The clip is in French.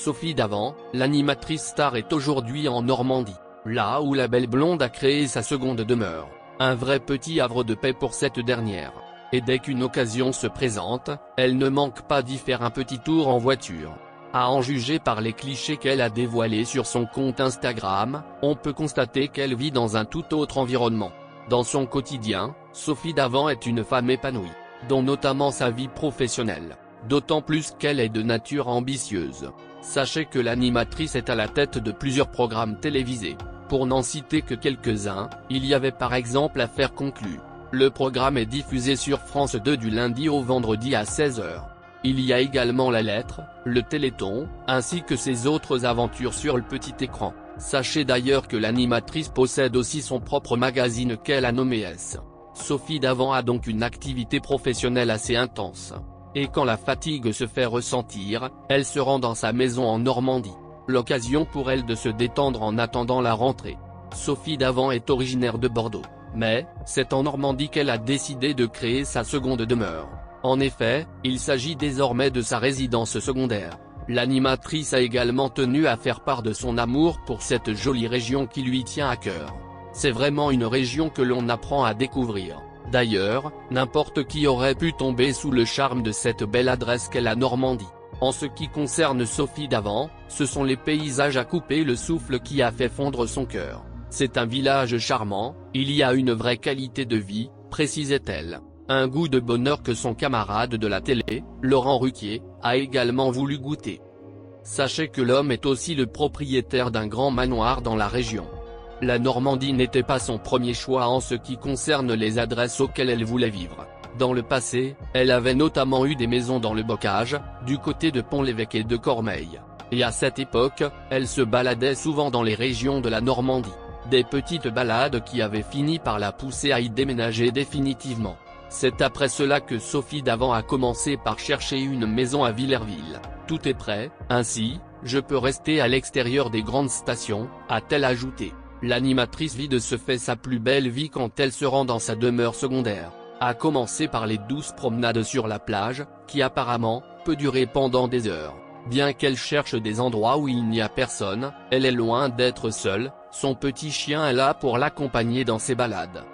Sophie Davant, l'animatrice star est aujourd'hui en Normandie, là où la belle blonde a créé sa seconde demeure, un vrai petit havre de paix pour cette dernière. Et dès qu'une occasion se présente, elle ne manque pas d'y faire un petit tour en voiture. À en juger par les clichés qu'elle a dévoilés sur son compte Instagram, on peut constater qu'elle vit dans un tout autre environnement. Dans son quotidien, Sophie Davant est une femme épanouie, dont notamment sa vie professionnelle, d'autant plus qu'elle est de nature ambitieuse. Sachez que l'animatrice est à la tête de plusieurs programmes télévisés. Pour n'en citer que quelques-uns, il y avait par exemple Affaires conclues. Le programme est diffusé sur France 2 du lundi au vendredi à 16 h. Il y a également La Lettre, le Téléthon, ainsi que ses autres aventures sur le petit écran. Sachez d'ailleurs que l'animatrice possède aussi son propre magazine qu'elle a nommé S. Sophie Davant a donc une activité professionnelle assez intense. Et quand la fatigue se fait ressentir, elle se rend dans sa maison en Normandie. L'occasion pour elle de se détendre en attendant la rentrée. Sophie Davant est originaire de Bordeaux, mais c'est en Normandie qu'elle a décidé de créer sa seconde demeure. En effet, il s'agit désormais de sa résidence secondaire. L'animatrice a également tenu à faire part de son amour pour cette jolie région qui lui tient à cœur. C'est vraiment une région que l'on apprend à découvrir. D'ailleurs, n'importe qui aurait pu tomber sous le charme de cette belle adresse qu'est la Normandie. En ce qui concerne Sophie Davant, ce sont les paysages à couper le souffle qui a fait fondre son cœur. C'est un village charmant, il y a une vraie qualité de vie, précisait-elle. Un goût de bonheur que son camarade de la télé, Laurent Ruquier, a également voulu goûter. Sachez que l'homme est aussi le propriétaire d'un grand manoir dans la région. La Normandie n'était pas son premier choix en ce qui concerne les adresses auxquelles elle voulait vivre. Dans le passé, elle avait notamment eu des maisons dans le Bocage, du côté de Pont-l'Évêque et de Cormeilles. Et à cette époque, elle se baladait souvent dans les régions de la Normandie. Des petites balades qui avaient fini par la pousser à y déménager définitivement. C'est après cela que Sophie Davant a commencé par chercher une maison à Villerville. Tout est prêt, ainsi, je peux rester à l'extérieur des grandes stations, a-t-elle ajouté. L'animatrice vit de ce fait sa plus belle vie quand elle se rend dans sa demeure secondaire. À commencer par les douces promenades sur la plage, qui apparemment, peut durer pendant des heures. Bien qu'elle cherche des endroits où il n'y a personne, elle est loin d'être seule, son petit chien est là pour l'accompagner dans ses balades.